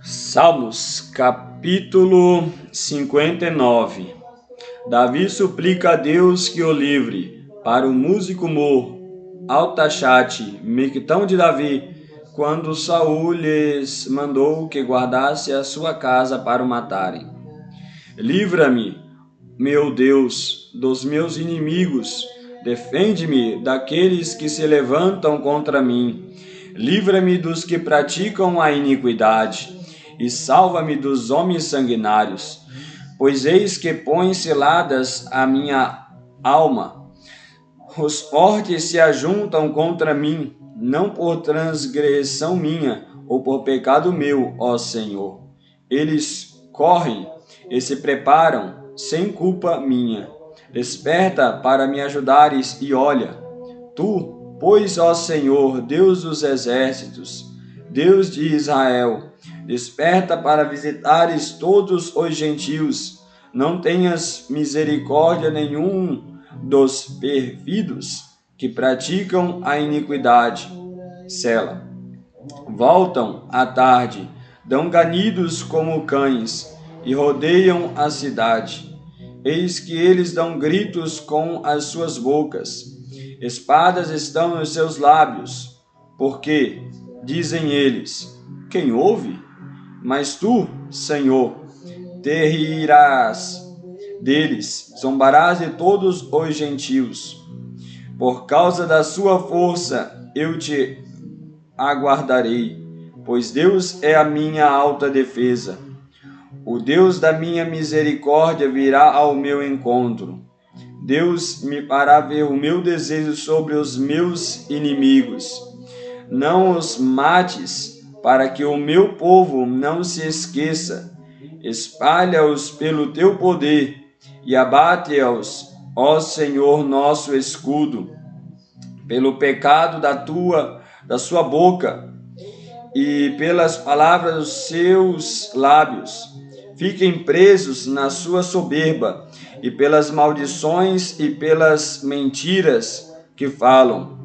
Salmos, capítulo 59. Davi suplica a Deus que o livre. Para o músico mor, Altachate, Mictão de Davi, quando Saul lhes mandou que guardasse a sua casa para o matarem. Livra-me, meu Deus, dos meus inimigos, defende-me daqueles que se levantam contra mim. Livra-me dos que praticam a iniquidade e salva-me dos homens sanguinários, pois eis que põe ciladas a minha alma. Os fortes se ajuntam contra mim, não por transgressão minha ou por pecado meu, ó Senhor. Eles correm e se preparam sem culpa minha. Desperta para me ajudares e olha. Tu, pois, ó Senhor, Deus dos exércitos, Deus de Israel, desperta para visitares todos os gentios. Não tenhas misericórdia nenhum dos perfidos que praticam a iniquidade. Sela. Voltam à tarde, dão ganidos como cães e rodeiam a cidade. Eis que eles dão gritos com as suas bocas. Espadas estão nos seus lábios, porque, dizem eles, quem ouve? Mas tu, Senhor, te rirás deles, zombarás de todos os gentios. Por causa da sua força eu te aguardarei, pois Deus é a minha alta defesa. O Deus da minha misericórdia virá ao meu encontro. Deus me fará ver o meu desejo sobre os meus inimigos. Não os mates, para que o meu povo não se esqueça. Espalha-os pelo teu poder e abate-os, ó Senhor, nosso escudo, pelo pecado da sua boca e pelas palavras dos seus lábios. Fiquem presos na sua soberba e pelas maldições e pelas mentiras que falam.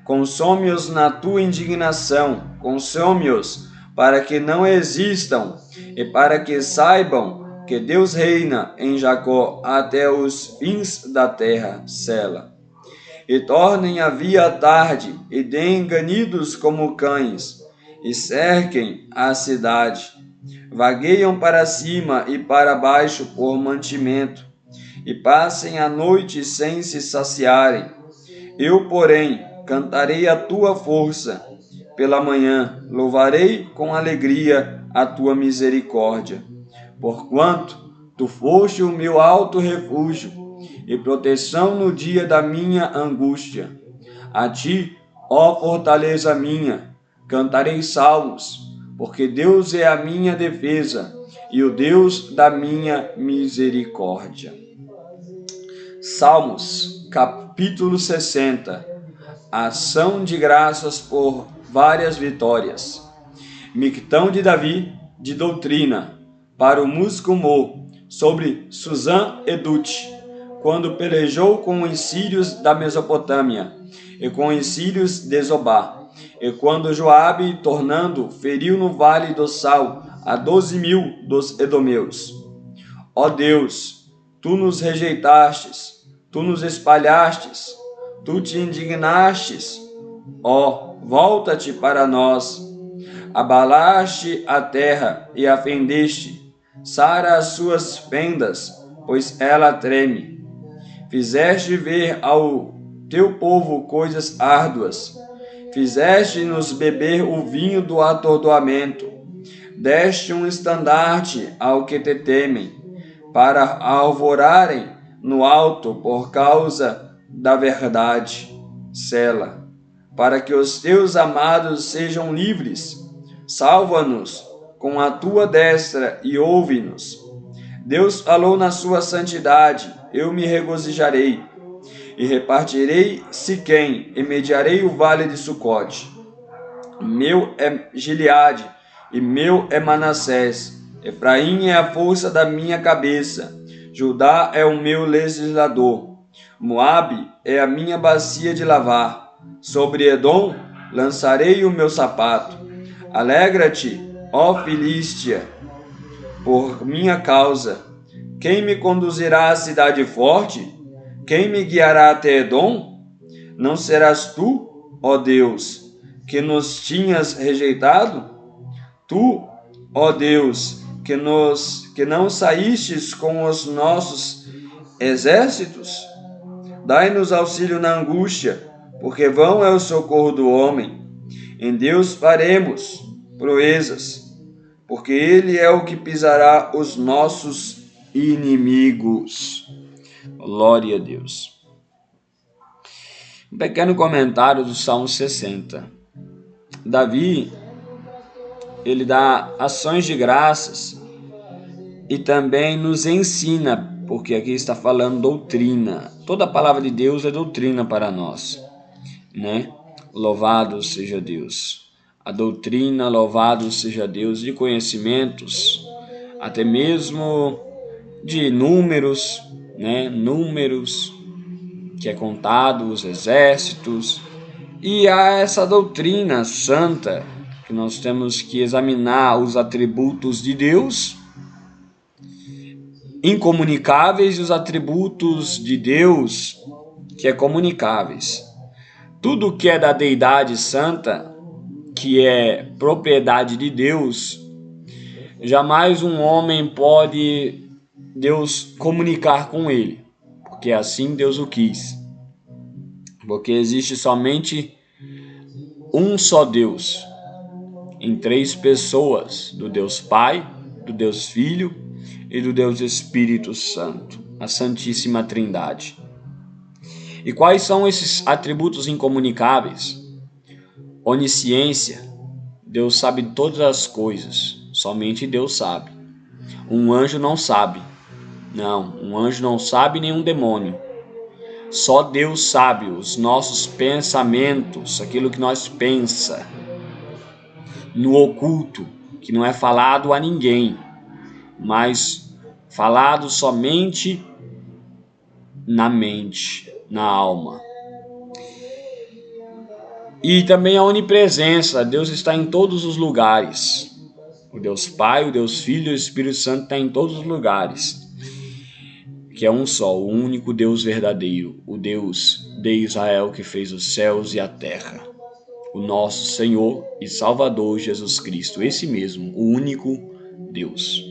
Consome-os na tua indignação, consome-os para que não existam e para que saibam que Deus reina em Jacó até os fins da terra. Sela. E tornem a via à tarde e deem ganidos como cães e cerquem a cidade. Vagueiam para cima e para baixo por mantimento, e passem a noite sem se saciarem. Eu, porém, cantarei a tua força. Pela manhã louvarei com alegria a tua misericórdia. Porquanto tu foste o meu alto refúgio e proteção no dia da minha angústia. A ti, ó fortaleza minha, cantarei salmos, porque Deus é a minha defesa e o Deus da minha misericórdia. Salmos, capítulo 60. Ação de graças por várias vitórias. Mictão de Davi, de doutrina, para o músico mor, sobre Susã Edute, quando pelejou com os sírios da Mesopotâmia e com os sírios de Zobá. E quando Joabe, tornando, feriu no vale do Sal a 12.000 dos edomeus. Ó Deus, tu nos rejeitastes, tu nos espalhastes, tu te indignastes. Ó, volta-te para nós. Abalaste a terra e a fendeste. Sara as suas fendas, pois ela treme. Fizeste ver ao teu povo coisas árduas. Fizeste-nos beber o vinho do atordoamento. Deste um estandarte ao que te temem, para alvorarem no alto por causa da verdade. Sela. Para que os teus amados sejam livres. Salva-nos com a tua destra e ouve-nos. Deus falou na sua santidade, eu me regozijarei. E repartirei Siquém, e mediarei o vale de Sucote. Meu é Gileade, e meu é Manassés. Efraim é a força da minha cabeça. Judá é o meu legislador. Moabe é a minha bacia de lavar. Sobre Edom lançarei o meu sapato. Alegra-te, ó Filístia, por minha causa. Quem me conduzirá à cidade forte? Quem me guiará até Edom? Não serás tu, ó Deus, que nos tinhas rejeitado? Tu, ó Deus, que não saístes com os nossos exércitos? Dai-nos auxílio na angústia, porque vão é o socorro do homem. Em Deus faremos proezas, porque Ele é o que pisará os nossos inimigos. Glória a Deus. Um pequeno comentário do Salmo 60. Davi, ele dá ações de graças e também nos ensina, porque aqui está falando doutrina. Toda a palavra de Deus é doutrina para nós, né? Louvado seja Deus. A doutrina, louvado seja Deus, de conhecimentos, até mesmo de números, né? Números que é contado, os exércitos, e há essa doutrina santa que nós temos que examinar os atributos de Deus incomunicáveis e os atributos de Deus que é comunicáveis. Tudo que é da deidade santa, que é propriedade de Deus, jamais um homem pode Deus comunicar com ele, porque assim Deus o quis. Porque existe somente um só Deus, em três pessoas, do Deus Pai, do Deus Filho e do Deus Espírito Santo, a Santíssima Trindade. E quais são esses atributos incomunicáveis? Onisciência, Deus sabe todas as coisas, somente Deus sabe. Um anjo não sabe. Não, um anjo não sabe, nem um demônio. Só Deus sabe os nossos pensamentos, aquilo que nós pensa no oculto, que não é falado a ninguém, mas falado somente na mente, na alma. E também a onipresença, Deus está em todos os lugares. O Deus Pai, o Deus Filho e o Espírito Santo está em todos os lugares. Que é um só, o único Deus verdadeiro, o Deus de Israel que fez os céus e a terra. O nosso Senhor e Salvador Jesus Cristo, esse mesmo, o único Deus.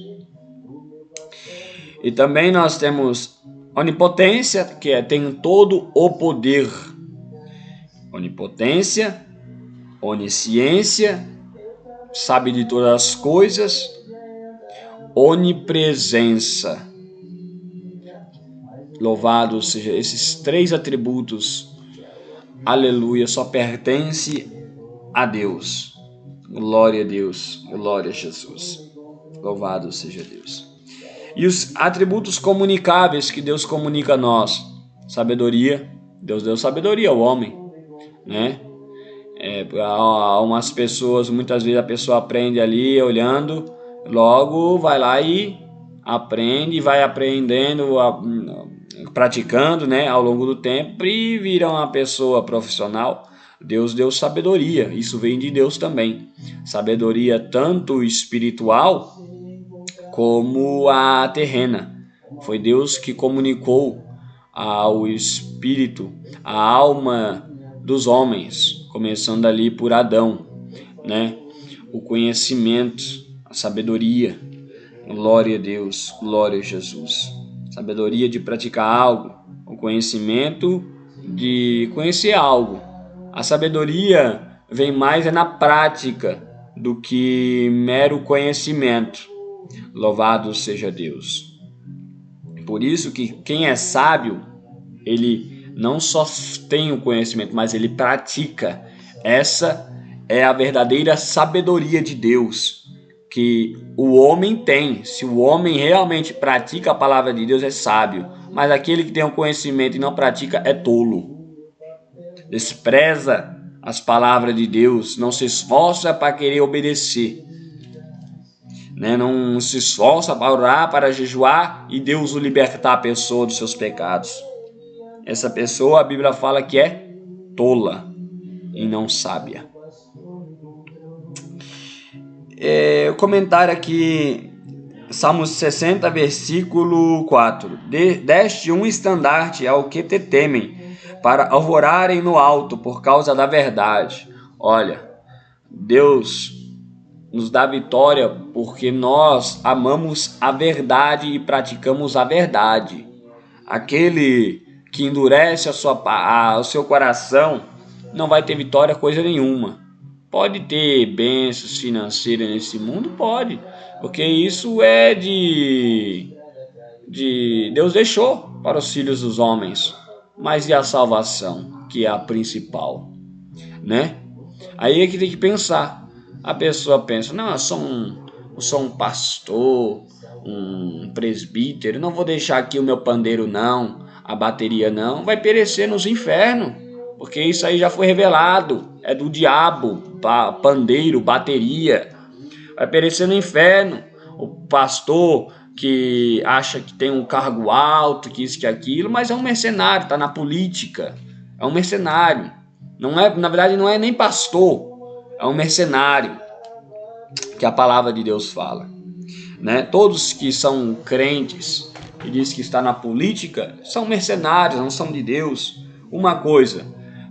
E também nós temos onipotência, que tem todo o poder. Onipotência, onisciência, sabe de todas as coisas, onipresença. Louvado seja esses três atributos, aleluia, só pertence a Deus. Glória a Deus, glória a Jesus. Louvado seja Deus. E os atributos comunicáveis que Deus comunica a nós. Sabedoria, Deus deu sabedoria ao homem, né? Há umas pessoas, muitas vezes a pessoa aprende ali olhando, logo vai lá e aprende, vai aprendendo, praticando, né, ao longo do tempo e vira uma pessoa profissional. Deus deu sabedoria, isso vem de Deus também. Sabedoria tanto espiritual como a terrena. Foi Deus que comunicou ao espírito, a alma dos homens, começando ali por Adão, né? O conhecimento, a sabedoria. Glória a Deus, glória a Jesus. Sabedoria de praticar algo, o conhecimento de conhecer algo. A sabedoria vem mais na prática do que mero conhecimento. Louvado seja Deus. Por isso que quem é sábio, ele não só tem o conhecimento, mas ele pratica. Essa é a verdadeira sabedoria de Deus, que o homem tem. Se o homem realmente pratica a palavra de Deus, é sábio. Mas aquele que tem o conhecimento e não pratica é tolo. Despreza as palavras de Deus, não se esforça para querer obedecer, né? Não se esforça para orar, para jejuar e Deus o libertar a pessoa dos seus pecados. Essa pessoa, a Bíblia fala que é tola e não sábia. o comentário aqui, Salmos 60, versículo 4. Deste um estandarte ao que te temem, para alvorarem no alto por causa da verdade. Olha, Deus nos dá vitória porque nós amamos a verdade e praticamos a verdade. Aquele que endurece o seu coração não vai ter vitória coisa nenhuma. Pode ter bênçãos financeiras nesse mundo? Pode, porque isso é de Deus deixou para os filhos dos homens. Mas e a salvação, que é a principal, né? Aí é que tem que pensar. A pessoa pensa, não, eu sou um pastor, um presbítero, não vou deixar aqui o meu pandeiro não, a bateria não, vai perecer nos infernos, porque isso aí já foi revelado, é do diabo, pandeiro, bateria, vai perecer no inferno. O pastor que acha que tem um cargo alto, que isso, que aquilo, mas é um mercenário, está na política, é um mercenário, não é, na verdade não é nem pastor, é um mercenário, que a palavra de Deus fala, né? Todos que são crentes e diz que está na política são mercenários, não são de Deus. Uma coisa,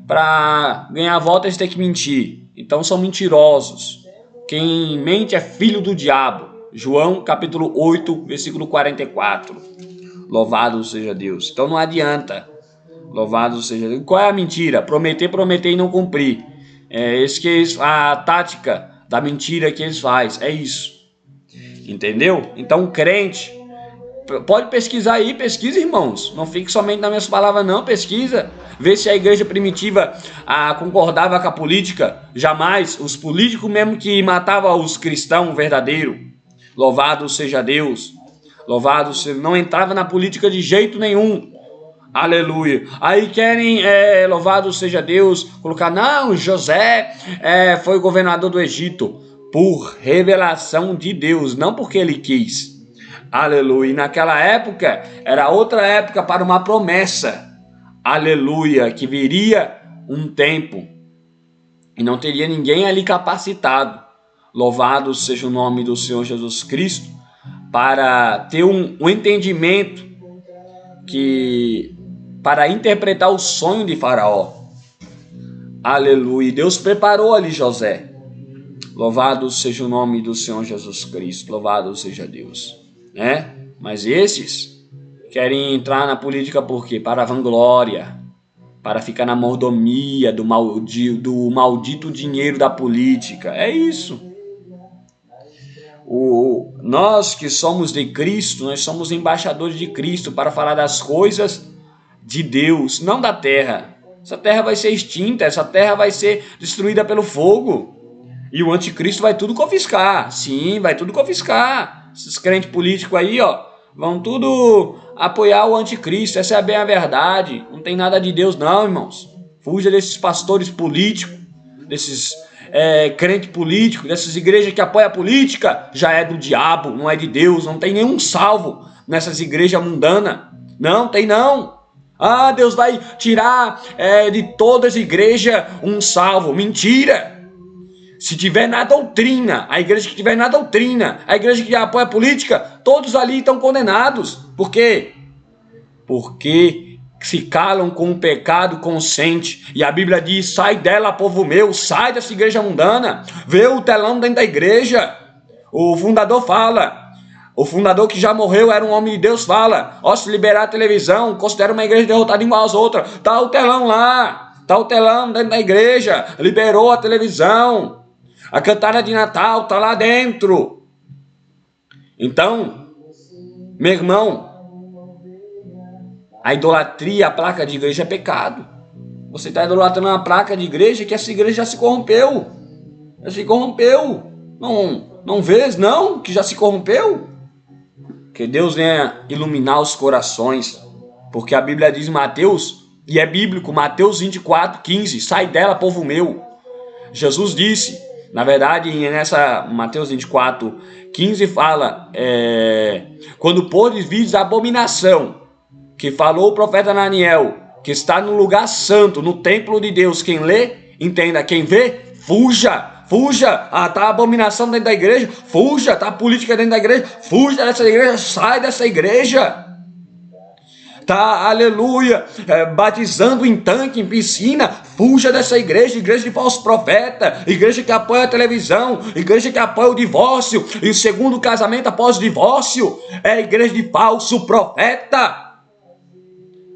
para ganhar voto eles têm que mentir, então são mentirosos. Quem mente é filho do diabo. João capítulo 8, versículo 44. Louvado seja Deus. Então não adianta. Louvado seja Deus. Qual é a mentira? Prometer e não cumprir. A tática da mentira que eles fazem, é isso. Entendeu? Então o crente, pode pesquisar aí, pesquisa, irmãos. Não fique somente nas minhas palavras não, pesquisa. Vê se a igreja primitiva concordava com a política. Jamais. Os políticos mesmo que matavam os cristãos verdadeiros. Louvado seja Deus. Louvado seja, não entrava na política de jeito nenhum. Aleluia. Aí querem, louvado seja Deus, colocar, não, José foi governador do Egito, por revelação de Deus, não porque ele quis. Aleluia. E naquela época, era outra época para uma promessa. Aleluia. Que viria um tempo e não teria ninguém ali capacitado. Louvado seja o nome do Senhor Jesus Cristo, para ter um entendimento para interpretar o sonho de Faraó. Aleluia. Deus preparou ali José. Louvado seja o nome do Senhor Jesus Cristo. Louvado seja Deus, né? Mas esses querem entrar na política por quê? Para a vanglória, para ficar na mordomia do maldito dinheiro da política. É isso. Nós que somos de Cristo, nós somos embaixadores de Cristo para falar das coisas de Deus, não da terra. Essa terra vai ser extinta, essa terra vai ser destruída pelo fogo. E o anticristo vai tudo confiscar. Sim, vai tudo confiscar. Esses crentes políticos aí, vão tudo apoiar o anticristo. Essa é bem a verdade. Não tem nada de Deus não, irmãos. Fuja desses pastores políticos, desses crente político, dessas igrejas que apoiam a política. Já é do diabo, não é de Deus. Não tem nenhum salvo nessas igrejas mundanas. Não, tem não. Deus vai tirar de todas as igrejas um salvo. Mentira. Se tiver na doutrina, a igreja que tiver na doutrina, a igreja que apoia a política, todos ali estão condenados. Por quê? Porque se calam com o pecado consciente. E a Bíblia diz, sai dela, povo meu, sai dessa igreja mundana. Vê o telão dentro da igreja. O fundador fala. O fundador que já morreu era um homem de Deus, fala. Se liberar a televisão, considera uma igreja derrotada igual às outras. Tá o telão lá. Tá o telão dentro da igreja. Liberou a televisão. A cantada de Natal tá lá dentro. Então, meu irmão, a idolatria, a placa de igreja é pecado. Você está idolatrando uma placa de igreja que essa igreja já se corrompeu. Já se corrompeu. Não vês, não, que já se corrompeu? Que Deus venha iluminar os corações. Porque a Bíblia diz em Mateus, e é bíblico, Mateus 24, 15, sai dela, povo meu. Jesus disse, na verdade, nessa Mateus 24, 15 fala, quando podes vir a abominação, que falou o profeta Daniel, que está no lugar santo, no templo de Deus. Quem lê, entenda. Quem vê, fuja. fuja. Tá abominação dentro da igreja, fuja. Tá política dentro da igreja, fuja dessa igreja, sai dessa igreja. Tá, aleluia, batizando em tanque, em piscina, fuja dessa igreja, igreja de falso profeta, igreja que apoia a televisão, igreja que apoia o divórcio, e o segundo casamento após o divórcio, é igreja de falso profeta,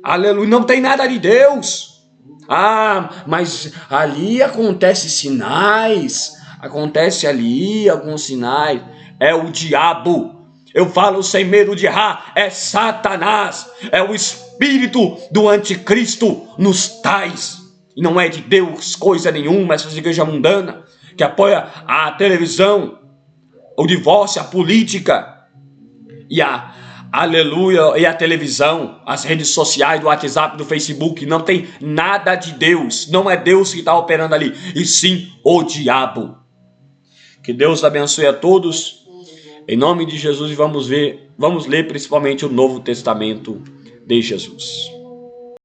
aleluia, não tem nada de Deus. Mas ali acontece sinais, acontece ali alguns sinais, é o diabo. Eu falo sem medo de errar, é Satanás, é o espírito do anticristo nos tais, e não é de Deus coisa nenhuma, essa igreja mundana, que apoia a televisão, o divórcio, a política, e aleluia, e a televisão, as redes sociais, do WhatsApp, do Facebook, não tem nada de Deus, não é Deus que está operando ali, e sim o diabo. Que Deus abençoe a todos. Em nome de Jesus, e vamos ler principalmente o Novo Testamento de Jesus.